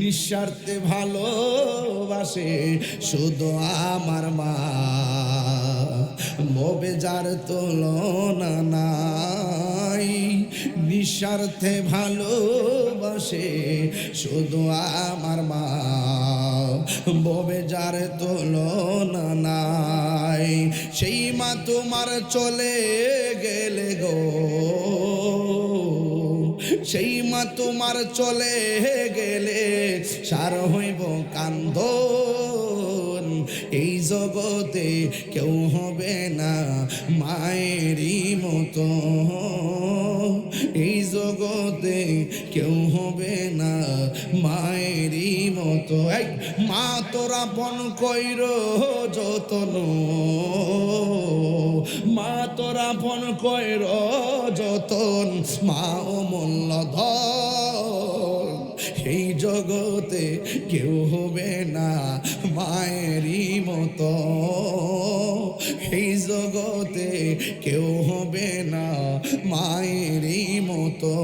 নিঃস্বার্থে ভালোবাসে শুধু আমার মা, মবে যার তুলনা নাই। নিঃস্বার্থে ভালোবাসে শুধু আমার মা, ববে যার তুলনা নাই। সেই মা তোমার চলে গেলে গো, সেই মা তোমার চলে গেলে সার হইব কান্দন। এই জগতে কেউ হবে না মায়েরই মতো, এই জগতে কেউ হবে না মায়েরই মতো। মা তোরা আপন কইর যতন, মা তোরা আপন কইর যতন, মা অমূল্য ধন। এই জগতে কেউ হবে না মায়েরই মতো, এই জগতে কেউ হবে না মায়েরই মতো।